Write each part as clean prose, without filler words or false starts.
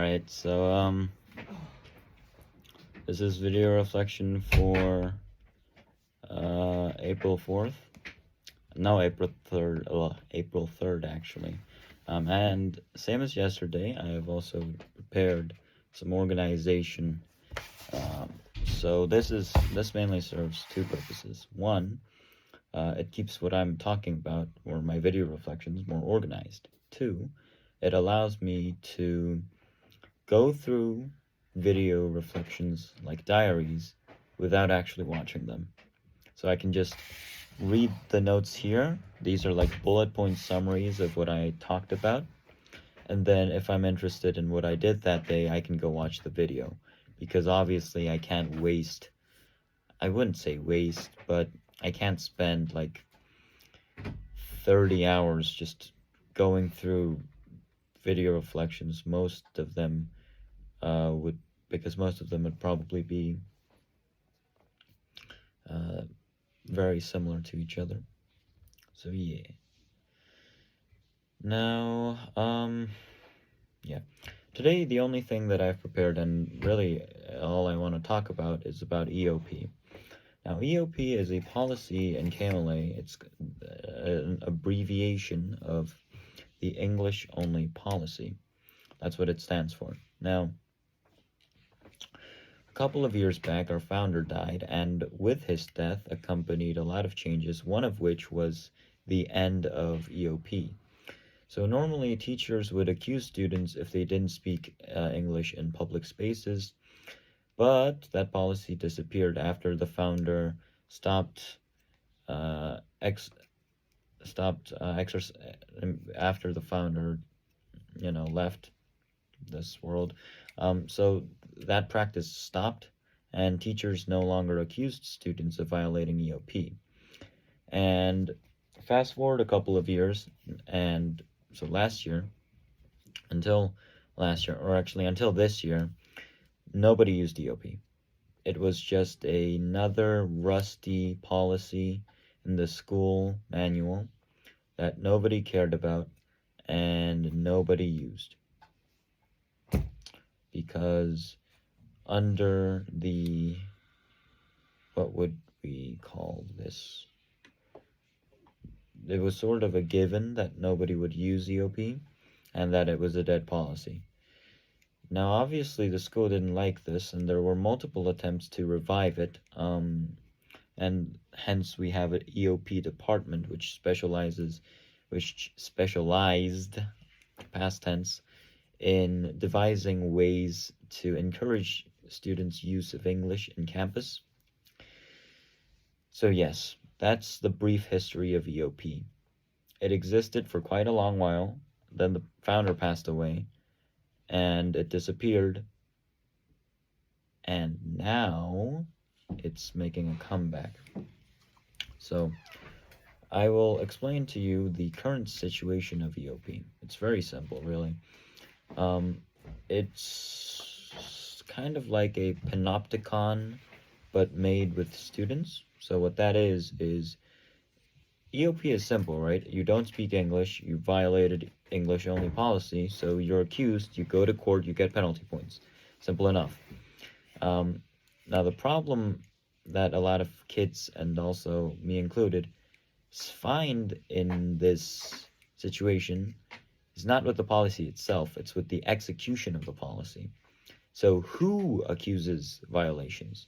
Alright, so this is video reflection for April 4th. No, April 3rd, April 3rd actually. And same as yesterday, I have also prepared some organization. So this mainly serves two purposes. One, it keeps what I'm talking about, or my video reflections, more organized. Two, it allows me to go through video reflections like diaries without actually watching them. So I can just read the notes here. These are like bullet point summaries of what I talked about. And then if I'm interested in what I did that day, I can go watch the video. Because obviously I can't waste, I wouldn't say waste, but I can't spend like 30 hours just going through video reflections. Most of them because most of them would probably be very similar to each other. So yeah. Now, yeah. Today, the only thing that I've prepared, and really all I want to talk about, is about EOP. Now, EOP is a policy in KMLA. It's an abbreviation of the English Only Policy. That's what it stands for. Now, a couple of years back, our founder died, and with his death accompanied a lot of changes, one of which was the end of EOP. So normally teachers would accuse students if they didn't speak English in public spaces, but that policy disappeared after the founder after the founder, left this world. So that practice stopped, and teachers no longer accused students of violating EOP. And fast forward a couple of years, and so until this year, nobody used EOP. It was just another rusty policy in the school manual that nobody cared about and nobody used. Because under the, what would we call this? It was sort of a given that nobody would use EOP and that it was a dead policy. Now, obviously, the school didn't like this, and there were multiple attempts to revive it, and hence we have an EOP department which specialized, past tense, in devising ways to encourage students' use of English in campus. So yes, that's the brief history of EOP. It existed for quite a long while, then the founder passed away, and it disappeared, and now it's making a comeback. So I will explain to you the current situation of EOP. It's very simple, really. It's kind of like a panopticon, but made with students. So what that is EOP is simple, right? You don't speak English, you violated English only policy, so you're accused, you go to court, you get penalty points. Simple enough. Now the problem that a lot of kids, and also me included, find in this situation is not with the policy itself, it's with the execution of the policy. So who accuses violations?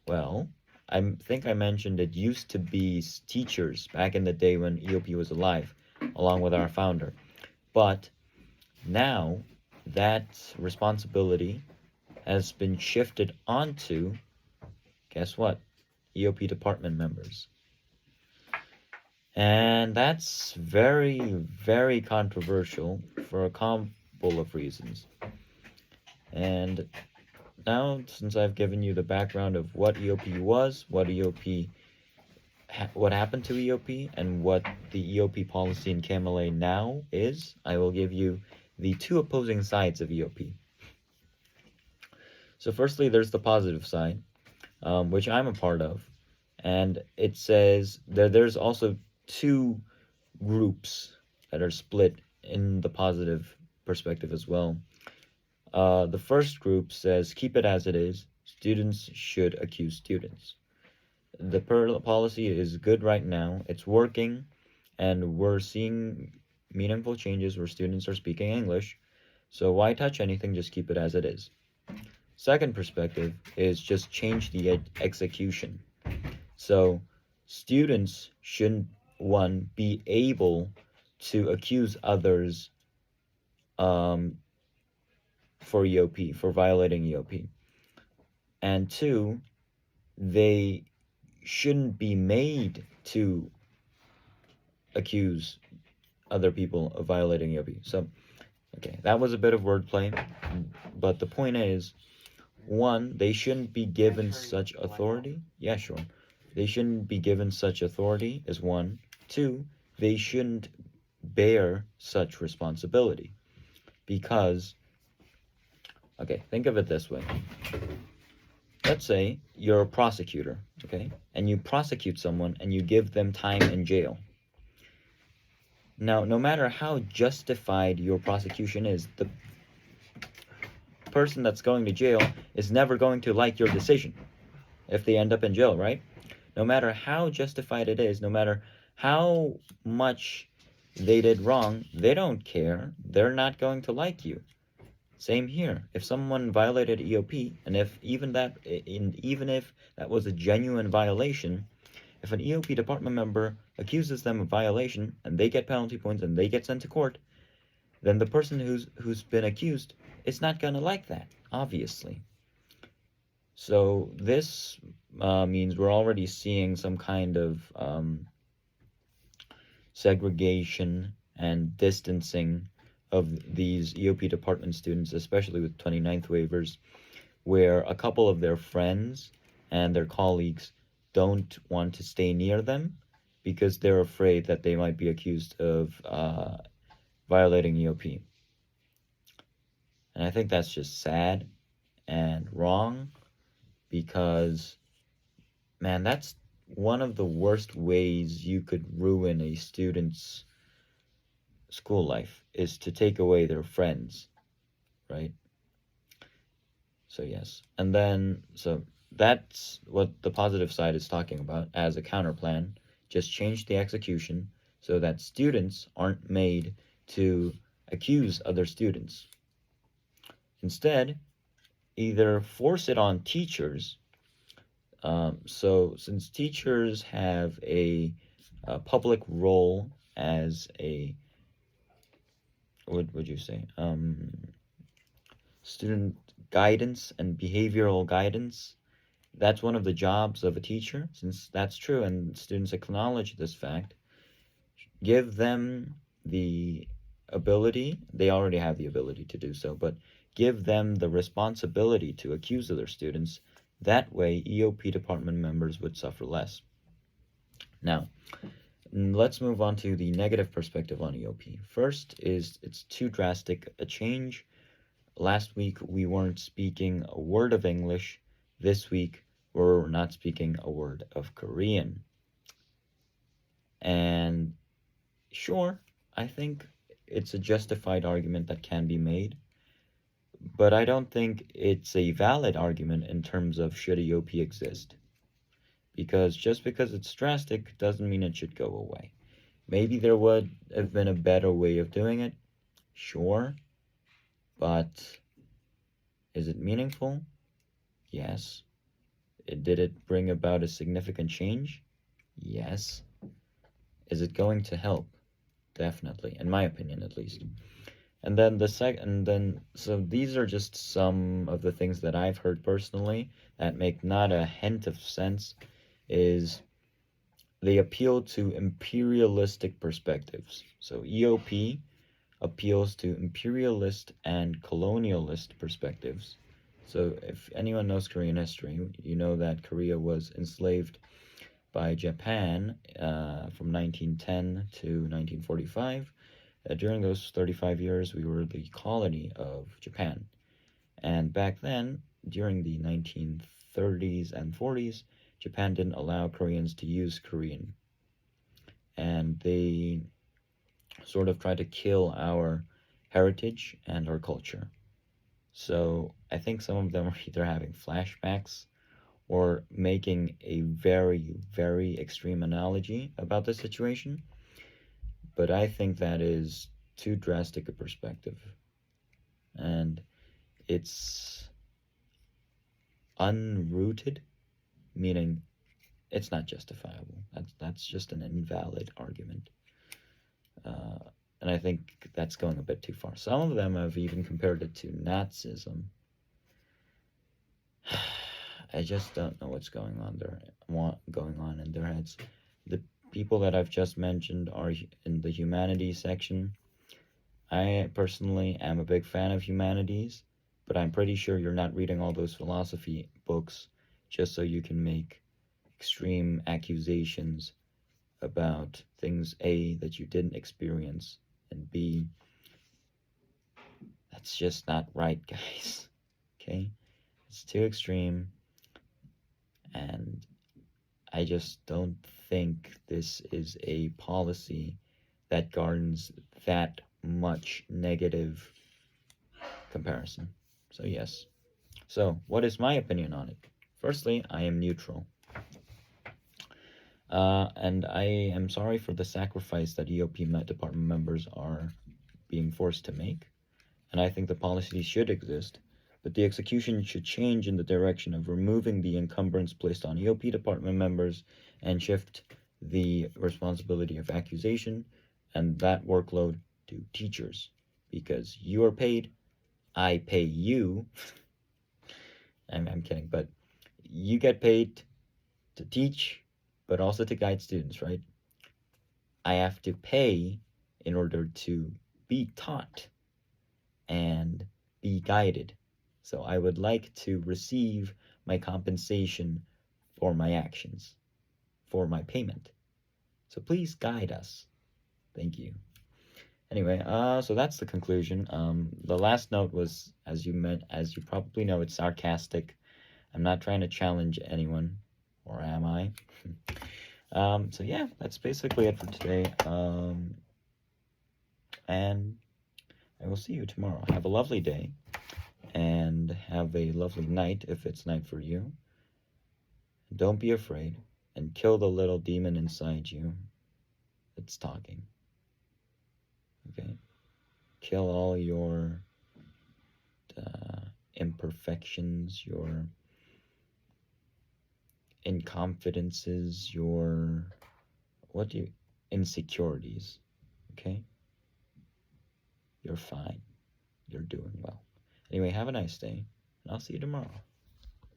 Well, I think I mentioned it used to be teachers back in the day when EOP was alive, along with our founder. But now that responsibility has been shifted onto, guess what? EOP department members. And that's very, very controversial for a couple of reasons. And now, since I've given you the background of what EOP was, what happened to EOP, and what the EOP policy in KMLA now is, I will give you the two opposing sides of EOP. So firstly, there's the positive side, which I'm a part of, and it says there's also two groups that are split in the positive perspective as well. The first group says keep it as it is. Students should accuse students. The policy is good right now. It's working, and we're seeing meaningful changes where students are speaking English. So why touch anything? Just keep it as it is. Second perspective is just change the execution. So students shouldn't, one, be able to accuse others for EOP, for violating EOP. And two, they shouldn't be made to accuse other people of violating EOP. So, okay, that was a bit of wordplay, but the point is, one, they shouldn't be given such authority. Yeah, sure. They shouldn't be given such authority, is one. Two, they shouldn't bear such responsibility. Because, okay, think of it this way. Let's say you're a prosecutor, okay, and you prosecute someone and you give them time in jail. Now, no matter how justified your prosecution is, the person that's going to jail is never going to like your decision if they end up in jail, right? No matter how justified it is, no matter how much they did wrong, they don't care. They're not going to like you. Same here. If someone violated EOP, and even if that was a genuine violation, if an EOP department member accuses them of violation and they get penalty points and they get sent to court, then the person who's been accused is not gonna like that, obviously. So this means we're already seeing some kind of segregation and distancing of these EOP department students, especially with 29th waivers, where a couple of their friends and their colleagues don't want to stay near them because they're afraid that they might be accused of violating EOP. And I think that's just sad and wrong because, man, that's one of the worst ways you could ruin a student's school life, is to take away their friends, right? So yes, and then so that's what the positive side is talking about as a counter plan. Just change the execution so that students aren't made to accuse other students. Instead, either force it on teachers. So since teachers have a public role as a, what would you say, student guidance and behavioral guidance, that's one of the jobs of a teacher. Since that's true and students acknowledge this fact, give them the ability, they already have the ability to do so, but give them the responsibility to accuse other students. That way EOP department members would suffer less. Now, let's move on to the negative perspective on EOP. First is it's too drastic a change. Last week we weren't speaking a word of English. This week we're not speaking a word of Korean. And sure, I think it's a justified argument that can be made, but I don't think it's a valid argument in terms of should EOP exist. Because just because it's drastic doesn't mean it should go away. Maybe there would have been a better way of doing it, sure, but is it meaningful? Yes. Did it bring about a significant change? Yes. Is it going to help? Definitely, in my opinion at least. And then so these are just some of the things that I've heard personally that make not a hint of sense, is they appeal to imperialistic perspectives. So EOP appeals to imperialist and colonialist perspectives. So if anyone knows Korean history, you know that Korea was enslaved by Japan from 1910 to 1945. During those 35 years, we were the colony of Japan. And back then, during the 1930s and 40s, Japan didn't allow Koreans to use Korean. And they sort of tried to kill our heritage and our culture. So I think some of them are either having flashbacks or making a very, very extreme analogy about the situation. But I think that is too drastic a perspective. And it's unrooted, meaning it's not justifiable. That's just an invalid argument. Uh, and I think that's going a bit too far. Some of them have even compared it to Nazism. I just don't know what's going on in their heads. The people that I've just mentioned are in the humanities section. I personally am a big fan of humanities, but I'm pretty sure you're not reading all those philosophy books just so you can make extreme accusations about things A, that you didn't experience, and B, that's just not right, guys. Okay? It's too extreme, and I just don't think this is a policy that garners that much negative comparison. So, yes. So, what is my opinion on it? Firstly, I am neutral. And I am sorry for the sacrifice that EOP department members are being forced to make. And I think the policy should exist, but the execution should change in the direction of removing the encumbrance placed on EOP department members and shift the responsibility of accusation and that workload to teachers. Because you are paid, I pay you. I'm kidding, but you get paid to teach, but also to guide students, right? I have to pay in order to be taught and be guided. So I would like to receive my compensation for my actions, for my payment. So please guide us. Thank you. Anyway, so that's the conclusion. The last note was, as you probably know, it's sarcastic. I'm not trying to challenge anyone, or am I? So yeah, that's basically it for today. And I will see you tomorrow. Have a lovely day, and have a lovely night if it's night for you. Don't be afraid, and kill the little demon inside you that's talking. Okay? Kill all your imperfections, your inconfidences, your insecurities. Okay? You're fine. You're doing well. Anyway, have a nice day, and I'll see you tomorrow.